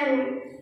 आया हूँ।